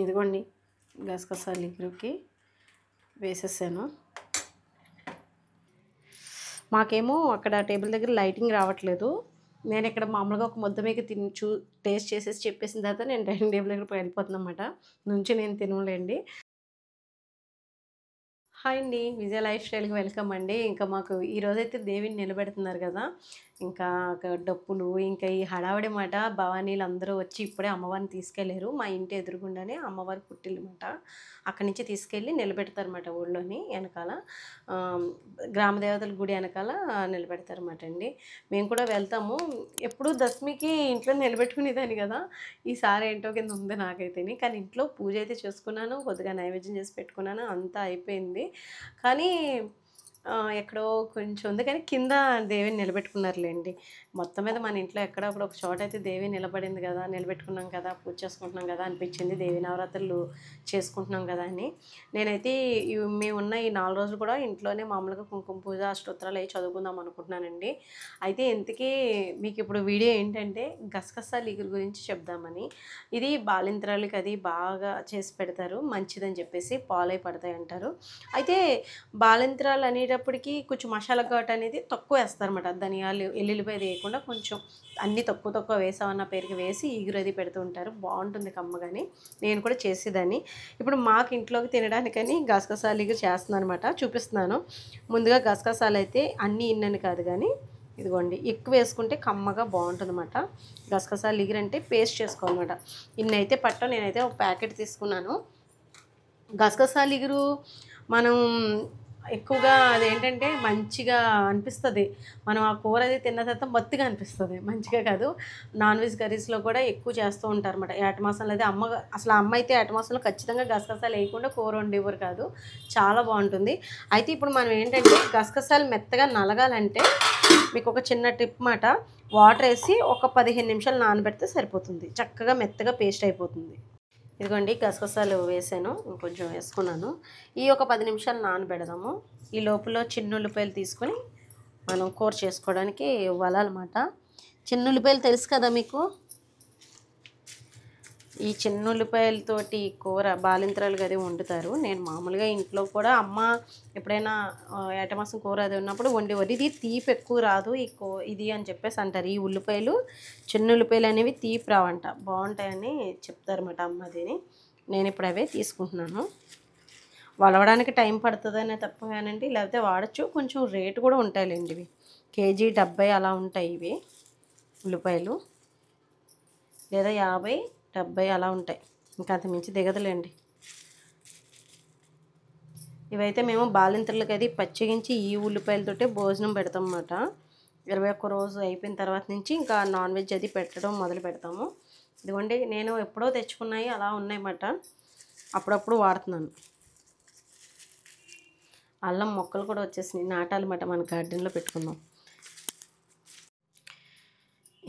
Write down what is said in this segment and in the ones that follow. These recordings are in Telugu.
ఇదిగోండి గసగసాలు ఇగురుకి వేసేసాను. మాకేమో అక్కడ టేబుల్ దగ్గర లైటింగ్ రావట్లేదు. నేను ఇక్కడ మామూలుగా ఒక ముద్ద మీకు టేస్ట్ చేసేసి చెప్పేసిన తర్వాత నేను డైనింగ్ టేబుల్ దగ్గరికి వెళ్ళిపోతున్నా అన్నమాట. నుంచి నేను తినలేండి. హాయ్ అండి, విజయ లైఫ్ స్టైల్కి వెల్కమ్ అండి. ఇంకా మాకు ఈరోజైతే దేవిని నిలబెడుతున్నారు కదా, ఇంకా డప్పులు ఇంకా ఈ హడావిడి మాట. భవానీలు అందరూ వచ్చి ఇప్పుడే అమ్మవారిని తీసుకెళ్ళారు. మా ఇంటి ఎదురుగుండానే అమ్మవారి పుట్టిల్లమాట. అక్కడి నుంచి తీసుకెళ్ళి నిలబెడతారన్నమాట. ఊళ్ళోని వెనకాల గ్రామదేవతల గుడి వెనకాల నిలబెడతారన్నమాట అండి. మేము కూడా వెళ్తాము. ఎప్పుడు దశమికి ఇంట్లో నిలబెట్టుకునేదాన్ని కదా, ఈసారి ఏంటో కింద ఉంది నాకైతేని. కానీ ఇంట్లో పూజ అయితే చేసుకున్నాను, కొద్దిగా నైవేద్యం చేసి పెట్టుకున్నాను, అంతా అయిపోయింది. కానీ ఎక్కడో కొంచెం ఉంది, కానీ కింద దేవిని నిలబెట్టుకున్నారులేండి. మొత్తం మీద మన ఇంట్లో ఎక్కడో ఒక చోట అయితే దేవి నిలబడింది కదా, నిలబెట్టుకున్నాం కదా, పూజ చేసుకుంటున్నాం కదా అనిపించింది. దేవి నవరాత్రులు చేసుకుంటున్నాం కదా అని. నేనైతే మేమున్న ఈ 4 రోజులు కూడా ఇంట్లోనే మామూలుగా కుంకుమ పూజ అష్టోత్తరాలు అవి చదువుకుందాం అనుకుంటున్నానండి. అయితే ఇంతకీ మీకు ఇప్పుడు వీడియో ఏంటంటే గసగసాలు ఇగురు గురించి చెప్దామని. ఇది బాలింత్రాలకి అది బాగా చేసి పెడతారు, మంచిదని చెప్పేసి పాలై పడతాయి అంటారు. అయితే బాలింత్రాలు అనేటప్పటికి కొంచెం మసాలా ఘాట్ అనేది తక్కువ వేస్తారన్నమాట. ధనియాలు ఎల్లుల్లిపాయ వేయకుండా కొంచెం అన్నీ తక్కువ వేసామన్న పేరుకి వేసి ఇగురు అది పెడుతూ ఉంటారు. బాగుంటుంది కమ్మగాని. నేను కూడా చేసేదాన్ని. ఇప్పుడు మాకు ఇంట్లోకి తినడానికని గసగసాలు ఇగురు చేస్తున్నాను అనమాట, చూపిస్తున్నాను. ముందుగా గసగసాలు అయితే అన్నీ ఇన్నని కాదు కానీ ఇదిగోండి, ఎక్కువ వేసుకుంటే కమ్మగా బాగుంటుంది అన్నమాట. గసగసాలు ఇగురు అంటే పేస్ట్ చేసుకోవాలన్నమాట. ఇన్నైతే పట్ట, నేనైతే ఒక ప్యాకెట్ తీసుకున్నాను. గసగసాలు ఇగురు మనం ఎక్కువగా అదేంటంటే మంచిగా అనిపిస్తుంది. మనం ఆ కూర అది తిన్న తర్వాత మత్తుగా అనిపిస్తుంది, మంచిగా కాదు. నాన్ వెజ్ కర్రీస్లో కూడా ఎక్కువ చేస్తూ ఉంటారు అన్నమాట. ఏట మాసంలో అయితే అసలు అమ్మ అయితే ఏట మాసంలో ఖచ్చితంగా గసగసాలు వేయకుండా కూర వండేవారు కాదు. చాలా బాగుంటుంది. అయితే ఇప్పుడు మనం ఏంటంటే గసగసాలు మెత్తగా నలగాలంటే మీకు ఒక చిన్న టిప్ మాట. వాటర్ వేసి ఒక 15 నిమిషాలు నానబెడితే సరిపోతుంది, చక్కగా మెత్తగా పేస్ట్ అయిపోతుంది. ఇదిగోండి గసగసాలు వేసాను, ఇంకొంచెం వేసుకున్నాను. ఈ ఒక 10 నిమిషాలు నానబెడదాము. ఈ లోపల చిన్నుల్లిపాయలు తీసుకొని మనం కూర చేసుకోవడానికి వలాలన్నమాట. చిన్నుల్లిపాయలు తెలుసు కదా మీకు. ఈ చిన్నుల్లిపాయలతోటి కూర బాలింత్రాలు అది వండుతారు. నేను మామూలుగా ఇంట్లో కూడా అమ్మ ఎప్పుడైనా ఏటమాసం కూర అది ఉన్నప్పుడు వండేవారు. ఇది తీపి ఎక్కువ రాదు ఇది అని చెప్పేసి అంటారు. ఈ ఉల్లిపాయలు చిన్నుల్లిపాయలు అనేవి తీపి రావంట, బాగుంటాయని చెప్తారన్నమాట అమ్మదిని. నేను ఇప్పుడు అవే తీసుకుంటున్నాను. వలవడానికి టైం పడుతుందనే తప్పగానండి, లేకపోతే వాడచ్చు. కొంచెం రేటు కూడా ఉంటాయిలేండి. ఇవి కేజీ 70 అలా ఉంటాయి ఇవి ఉల్లిపాయలు, లేదా 50, 70 అలా ఉంటాయి. ఇంకా అంత మించి దిగదులేండి. ఇవైతే మేము బాలింతర్లకి అది పచ్చిగించి ఈ ఉల్లిపాయలతోటే భోజనం పెడతాం అన్నమాట. 21 రోజు అయిపోయిన తర్వాత నుంచి ఇంకా నాన్ వెజ్ అది పెట్టడం మొదలు పెడతాము. ఇదిగోండి, నేను ఎప్పుడో తెచ్చుకున్నాయి అలా ఉన్నాయన్నమాట, అప్పుడప్పుడు వాడుతున్నాను. అల్లం మొక్కలు కూడా వచ్చేసినాయి, నాటాలన్నమాట, మన గార్డెన్లో పెట్టుకుందాం.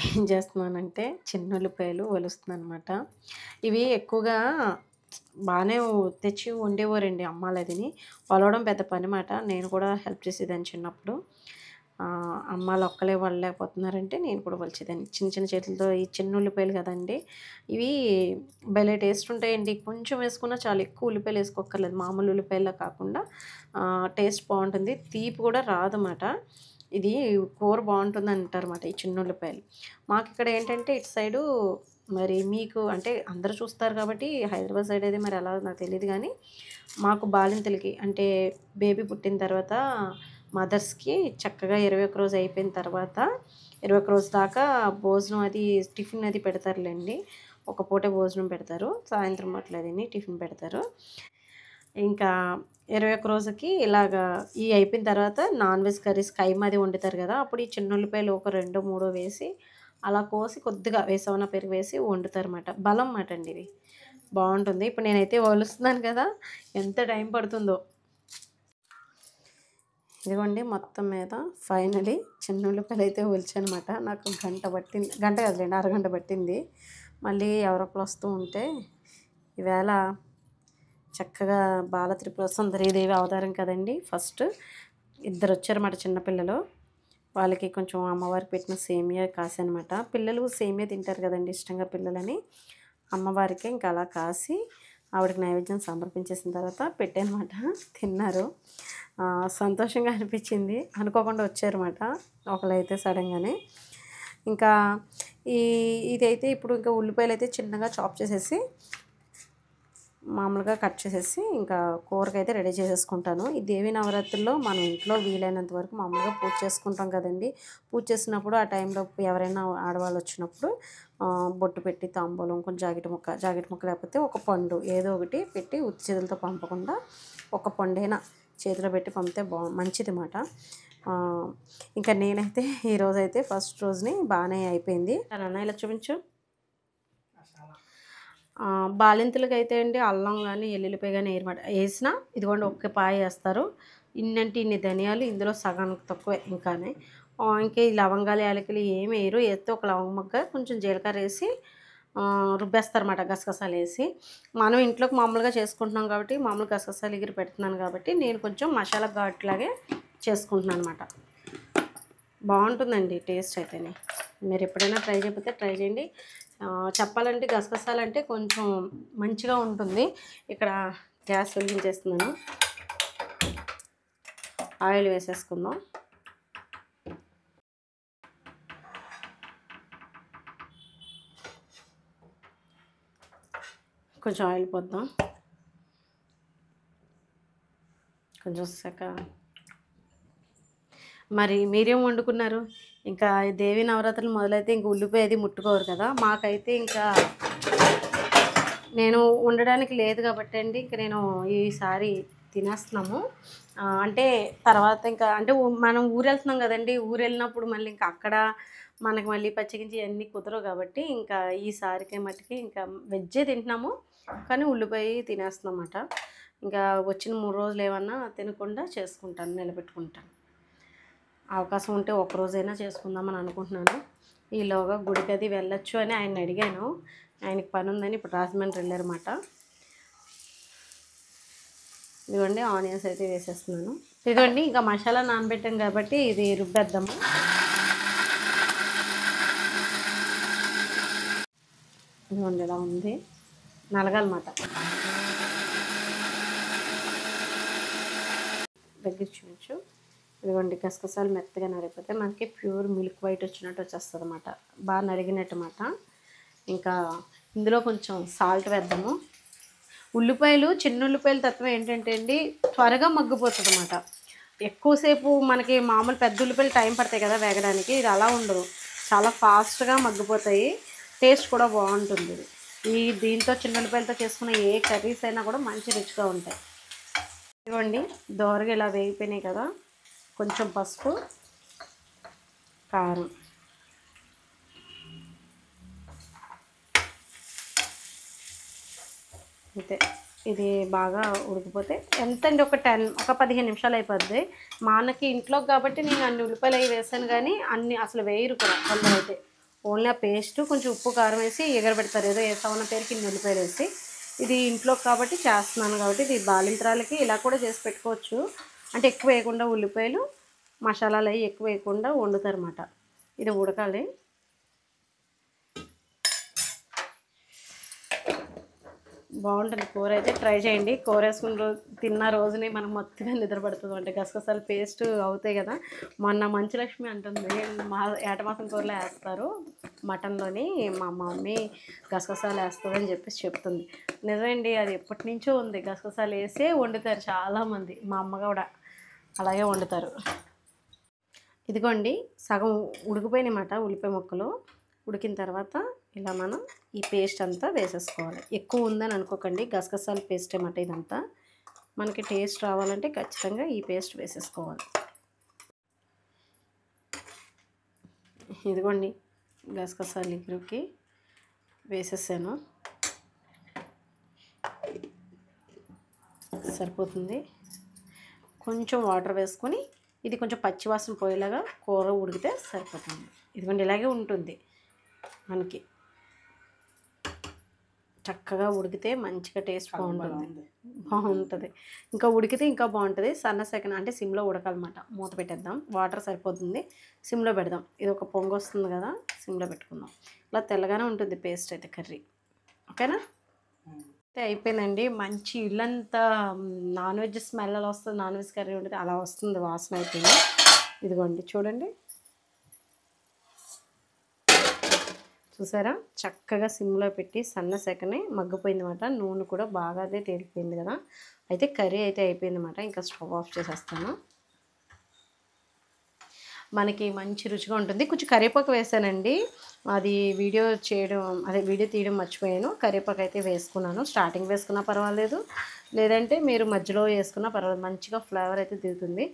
ఏం చేస్తున్నానంటే చిన్నుల్లిపాయలు ఒలుస్తున్నాను అనమాట. ఇవి ఎక్కువగా బాగానే తెచ్చి వండేవారండి అమ్మాలదిని. ఒలవడం పెద్ద పని మాట. నేను కూడా హెల్ప్ చేసేదాన్ని చిన్నప్పుడు. అమ్మాలు ఒక్కలే వడలేకపోతున్నారంటే నేను కూడా వలిచేదాన్ని చిన్న చిన్న చేతులతో. ఈ చిన్నుల్లిపాయలు కదండి, ఇవి భలే టేస్ట్ ఉంటాయండి. కొంచెం వేసుకున్నా చాలా, ఎక్కువ ఉల్లిపాయలు వేసుకోక్కర్లేదు. మామూలు ఉల్లిపాయలా కాకుండా టేస్ట్ బాగుంటుంది, తీపి కూడా రాదన్నమాట. ఇది కూర బాగుంటుంది అంటారు అన్నమాట ఈ చిన్నుల్లిపాయలు. మాకు ఇక్కడ ఏంటంటే ఇటు సైడు మరి మీకు అంటే అందరూ చూస్తారు కాబట్టి హైదరాబాద్ సైడ్ అయితే మరి ఎలా నాకు తెలియదు, కానీ మాకు బాలింతలకి అంటే బేబీ పుట్టిన తర్వాత మదర్స్కి చక్కగా 21 రోజు అయిపోయిన తర్వాత 21 రోజు దాకా భోజనం అది టిఫిన్ అది పెడతారులేండి. ఒక పూట భోజనం పెడతారు, సాయంత్రం అట్లది టిఫిన్ పెడతారు. ఇంకా 21 రోజుకి ఇలాగా ఈ అయిపోయిన తర్వాత నాన్ వెజ్ కర్రీస్ కైమాది వండుతారు కదా, అప్పుడు ఈ చిన్నుల్లిపాయలు ఒక 2, 3 వేసి అలా కోసి కొద్దిగా వేసవన పెరుగు వేసి వండుతారు అన్నమాట. బలం మాట అండి ఇది, బాగుంటుంది. ఇప్పుడు నేనైతే ఒలుస్తున్నాను కదా, ఎంత టైం పడుతుందో. ఇదిగోండి, మొత్తం మీద ఫైనలీ చిన్నుల్లిపాయలు అయితే ఒలిచానమాట. నాకు గంట పట్టింది, గంట కదలేండి, అరగంట పట్టింది. మళ్ళీ ఎవరొకరు వస్తూ ఉంటే ఈవేళ చక్కగా బాల త్రిపుర సుందరీదేవి అవతారం కదండి. ఫస్ట్ 2 వచ్చారన్నమాట చిన్నపిల్లలు. వాళ్ళకి కొంచెం అమ్మవారికి పెట్టిన సేమియా కాసనమాట. పిల్లలు సేమియా తింటారు కదండి ఇష్టంగా పిల్లలని, అమ్మవారికి ఇంకా అలా కాసి ఆవిడకి నైవేద్యం సమర్పించేసిన తర్వాత పెట్టానమాట. తిన్నారు. సంతోషంగా అనిపించింది. అనుకోకుండా వచ్చారన్నమాట ఒకళ్ళైతే సడన్గానే. ఇంకా ఇదైతే ఇప్పుడు ఇంకా ఉల్లిపాయలు అయితే చిన్నగా చాప్ చేసేసి మామూలుగా కట్ చేసేసి ఇంకా కూరకైతే రెడీ చేసేసుకుంటాను. ఈ దేవి నవరాత్రుల్లో మనం ఇంట్లో వీలైనంత వరకు మామూలుగా పూజ చేసుకుంటాం కదండి. పూజ చేసినప్పుడు ఆ టైంలో ఎవరైనా ఆడవాళ్ళు వచ్చినప్పుడు బొట్టు పెట్టి తాంబూలం కొంచెం జాకెట్ ముక్క లేకపోతే ఒక పండు ఏదో ఒకటి పెట్టి ఉత్తి చేతులతో పంపకుండా ఒక పండైనా చేతిలో పెట్టి పంపితే మంచిది మాట. ఇంకా నేనైతే ఈరోజైతే ఫస్ట్ రోజుని బాగానే అయిపోయింది. నాన్న ఇలా చూపించు. బాలింతలకి అయితే అండి అల్లం కానీ ఎల్లుల్లిపాయ కానీ వేసినా ఇదిగోండి ఒక్క పాయ వేస్తారు. ఇన్నంటే ఇన్ని ధనియాలు ఇందులో సగానికి తక్కువే. ఇంకా ఈ లవంగాలు యాలకులు ఏమి వేయరు. వేస్తే ఒక లవంగ మొగ్గ కొంచెం జీలకర్ర వేసి రుబ్బేస్తారన్నమాట గసగసాలు వేసి. మనం ఇంట్లోకి మామూలుగా చేసుకుంటున్నాం కాబట్టి మామూలు గసగసాలు ఎగిరి పెడుతున్నాను కాబట్టి నేను కొంచెం మసాలా ఘాట్లాగే చేసుకుంటున్నాను అనమాట. బాగుంటుందండి టేస్ట్ అయితేనే. మీరు ఎప్పుడైనా ట్రై చేయకపోతే ట్రై చేయండి. చెప్పాలంటే గసగసాలు అంటే కొంచెం మంచిగా ఉంటుంది. ఇక్కడ గ్యాస్ వెలిగించేస్తున్నాను. ఆయిల్ వేసేసుకుందాం. కొంచెం ఆయిల్ పోద్దాం. కొంచెం మరి మీరేం వండుకున్నారు? ఇంకా దేవి నవరాత్రులు మొదలైతే ఇంక ఉల్లిపాయ అది ముట్టుకోరు కదా. మాకైతే ఇంకా నేను ఉండడానికి లేదు కాబట్టి అండి ఇంక నేను ఈసారి తినేస్తున్నాము. అంటే తర్వాత ఇంకా అంటే మనం ఊరు వెళ్తున్నాం కదండి. ఊరు వెళ్ళినప్పుడు మళ్ళీ ఇంకా అక్కడ మనకి మళ్ళీ పచ్చిగించి అన్నీ కుదరవు కాబట్టి ఇంకా ఈసారికి మట్టుకి ఇంకా వెజ్జే తింటున్నాము. కానీ ఉల్లిపాయ తినేస్తున్నాం అన్నమాట. ఇంకా వచ్చిన 3 రోజులు ఏమన్నా తినకుండా చేసుకుంటాను, నిలబెట్టుకుంటాను. అవకాశం ఉంటే ఒక్కరోజైనా చేసుకుందామని అనుకుంటున్నాను. ఈలోగా గుడికి అది వెళ్ళొచ్చు అని ఆయన అడిగాను. ఆయనకి పని ఉందని ఇప్పుడు రాజమండ్రి వెళ్ళారన్నమాట. ఇదిగోండి ఆనియన్స్ అయితే వేసేస్తున్నాను. ఇదిగోండి ఇంకా మసాలా నానబెట్టాం కాబట్టి ఇది రుబ్బేద్దాము. ఇదిగోండి ఇలా ఉంది, నలగాలన్నమాట. దగ్గర చూపించు. ఇదిగోండి గసగసాలు మెత్తగా నలిగిపోతే మనకి ప్యూర్ మిల్క్ వైట్ వచ్చినట్టు వచ్చేస్తుంది అన్నమాట. బాగా నలిగినట్టు అన్నమాట. ఇంకా ఇందులో కొంచెం సాల్ట్ వేద్దాము. ఉల్లిపాయలు చిన్న ఉల్లిపాయల తత్వం ఏంటంటే అండి త్వరగా మగ్గిపోతుంది అన్నమాట. ఎక్కువసేపు మనకి మామూలు పెద్ద ఉల్లిపాయలు టైం పడతాయి కదా వేగడానికి. ఇది అలా ఉండదు, చాలా ఫాస్ట్గా మగ్గిపోతాయి. టేస్ట్ కూడా బాగుంటుంది. దీంతో చిన్న ఉల్లిపాయలతో చేసుకున్న ఏ కర్రీస్ అయినా కూడా మంచి రుచిగా ఉంటాయి. ఇదిగోండి దోరగా ఇలా వేగిపోయినాయి కదా. కొంచెం పసుపు, కారం, అయితే ఇది బాగా ఉడికిపోతే ఎంతండి ఒక 15 నిమిషాలు అయిపోద్ది. మా అన్నకి ఇంట్లో కాబట్టి నేను అన్ని ఉల్లిపాయలు అవి వేసాను కానీ అన్ని అసలు వేయరు కూడా. కొందరు అయితే ఓన్లీ ఆ పేస్ట్ కొంచెం ఉప్పు కారం వేసి ఎగరబెడతారు. ఏదో వేసామన్న పేరుకి ఇన్ని ఉల్లిపాయలు వేసి. ఇది ఇంట్లో కాబట్టి చేస్తున్నాను కాబట్టి ఇది బాలింతరాలకి ఇలా కూడా చేసి పెట్టుకోవచ్చు. అంటే ఎక్కువ వేయకుండా ఉల్లిపాయలు మసాలాలు అవి ఎక్కువ వేయకుండా వండుతారు అన్నమాట. ఇది ఉడకాలి. బాగుంటుంది కూర అయితే ట్రై చేయండి. కూర వేసుకుని తిన్న రోజుని మనం మొత్తగా నిద్రపడుతుంది. అంటే గసగసాలు పేస్ట్ అవుతాయి కదా. మొన్న మంచులక్ష్మి అంటుంది ఏటమాసం కూరలో వేస్తారు మటన్లోని మా మమ్మీ గసగసాలు వేస్తుందని చెప్పేసి చెప్తుంది. నిజమండి, అది ఎప్పటి నుంచో ఉంది. గసగసాలు వేసే వండుతారు చాలామంది. మా అమ్మ కూడా అలాగే వండుతారు. ఇదిగోండి సగం ఉడికిపోయినమాట ఉల్లిపాయ ముక్కలు. ఉడికిన తర్వాత ఇలా మనం ఈ పేస్ట్ అంతా వేసేసుకోవాలి. ఎక్కువ ఉందని అనుకోకండి, గసగసాల పేస్ట్ అన్నమాట ఇదంతా. మనకి టేస్ట్ రావాలంటే ఖచ్చితంగా ఈ పేస్ట్ వేసేసుకోవాలి. ఇదిగోండి గసగసాల ఇగురుకి వేసేసాను, సరిపోతుంది. కొంచెం వాటర్ వేసుకొని ఇది కొంచెం పచ్చివాసన పోయేలాగా కూర ఉడికితే సరిపోతుంది. ఇదిగోండి ఇలాగే ఉంటుంది మనకి. చక్కగా ఉడికితే మంచిగా టేస్ట్ బాగుంటుంది. ఇంకా ఉడికితే ఇంకా బాగుంటుంది. సన్న సెకండ్ అంటే సిమ్లో ఉడకాలన్నమాట. మూత పెట్టేద్దాం. వాటర్ సరిపోతుంది, సిమ్లో పెడదాం. ఇది ఒక పొంగు వస్తుంది కదా, సిమ్లో పెట్టుకుందాం. ఇలా తెల్లగానే ఉంటుంది పేస్ట్ అయితే కర్రీ. ఓకేనా? అయితే అయిపోయిందండి. మంచి ఇల్లంతా నాన్ వెజ్ స్మెల్ అలా వస్తుంది. నాన్ వెజ్ కర్రీ వండితే అలా వస్తుంది వాసన అయిపోయింది. ఇదిగోండి చూడండి. చూసారా చక్కగా సిమ్లో పెట్టి సన్న సెకనే మగ్గిపోయిందన్నమాట. నూనె కూడా బాగా అదే తేలిపోయింది కదా. అయితే కర్రీ అయితే అయిపోయిందన్నమాట. ఇంకా స్టవ్ ఆఫ్ చేసేస్తాను. మనకి మంచి రుచిగా ఉంటుంది. కొంచెం కరివేపాకు వేసానండి. అది వీడియో తీయడం మర్చిపోయాను. కరివేపాకు అయితే వేసుకున్నాను. స్టార్టింగ్ వేసుకున్నా పర్వాలేదు, లేదంటే మీరు మధ్యలో వేసుకున్నా పర్వాలేదు. మంచిగా ఫ్లేవర్ అయితే దిగుతుంది.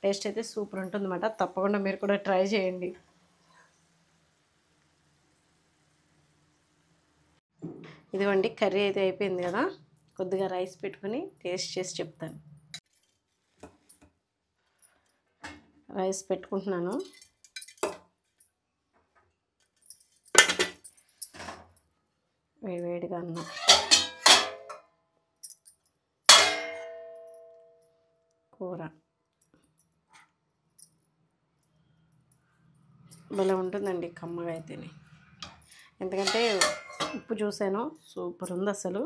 టేస్ట్ అయితే సూపర్ ఉంటుందన్నమాట. తప్పకుండా మీరు కూడా ట్రై చేయండి. ఇదిగోండి కర్రీ అయితే అయిపోయింది కదా. కొద్దిగా రైస్ పెట్టుకుని టేస్ట్ చేసి చెప్తాను. రైస్ పెట్టుకుంటున్నాను. వేడివేడిగా అన్నం. కూర భలే ఉంటుందండి కమ్మగా అయితేనే. ఎందుకంటే ఉప్పు చూసాను, సూపర్ ఉంది అసలు.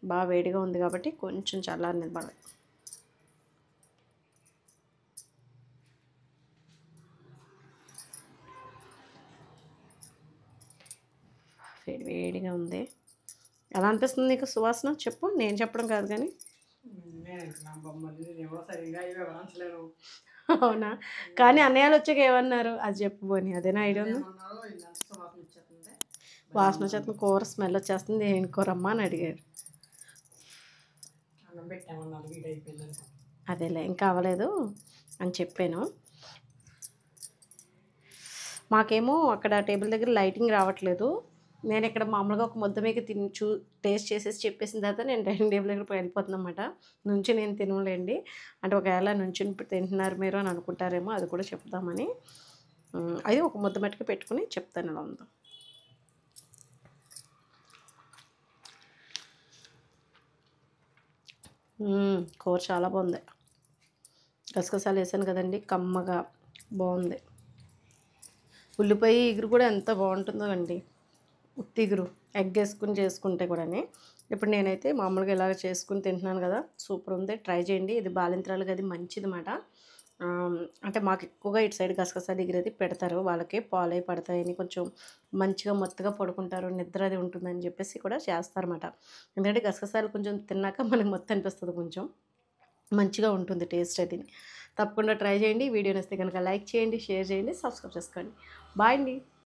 బాగా వేడిగా ఉంది కాబట్టి కొంచెం చల్లారనిది బాగా. వేడిగా ఉంది. ఎలా అనిపిస్తుంది నీకు సువాసన? చెప్పు, నేను చెప్పడం కాదు కానీ. అవునా? కానీ అన్నయ్యలు వచ్చాక ఏమన్నారు అది చెప్పు పోనీ. అదేనా ఐడియా ఉందా? వాసన వచ్చేస్తుంది, కూర స్మెల్ వచ్చేస్తుంది, ఏం కూరమ్మా అని అడిగారు. అదేలే ఇంకా అవ్వలేదు అని చెప్పాను. మాకేమో అక్కడ టేబుల్ దగ్గర లైటింగ్ రావట్లేదు. నేను ఇక్కడ మామూలుగా ఒక ముద్ద మీకు టేస్ట్ చేసేసి చెప్పేసిన తర్వాత నేను డైనింగ్ టేబుల్ దగ్గర వెళ్ళిపోతున్నమాట. నుంచి నేను తినలేండి. అంటే ఒకవేళ నుంచుని తింటున్నారు మీరు అని అనుకుంటారేమో, అది కూడా చెప్దామని. అది ఒక ముద్ద మట్టుకు పెట్టుకుని చెప్తాను ఎలా ఉందో. కూర చాలా బాగుంది. గసగసాలు వేసాను కదండి, కమ్మగా బాగుంది. ఉల్లిపాయ ఇగురు కూడా ఎంత బాగుంటుందో అండి. ఉత్తి ఇగురు ఎగ్ వేసుకుని చేసుకుంటే కూడా. ఇప్పుడు నేనైతే మామూలుగా ఇలాగ చేసుకుని తింటున్నాను కదా, సూపర్ ఉంది. ట్రై చేయండి. ఇది బాలింత్రాలకు అది మంచిదన్నమాట. అంటే మాకు ఎక్కువగా ఇటు సైడ్ గసగసాలు ఇగురు అది పెడతారు. వాళ్ళకి పాలై పడతాయని కొంచెం మంచిగా మొత్తగా పడుకుంటారు, నిద్ర అది ఉంటుందని చెప్పేసి కూడా చేస్తారన్నమాట. ఎందుకంటే గసగసాలు కొంచెం తిన్నాక మనకి మొత్తం అనిపిస్తుంది, కొంచెం మంచిగా ఉంటుంది టేస్ట్ అది. తప్పకుండా ట్రై చేయండి. వీడియో నచ్చితే కనుక లైక్ చేయండి, షేర్ చేయండి, సబ్స్క్రైబ్ చేసుకోండి. బాయ్ అండి.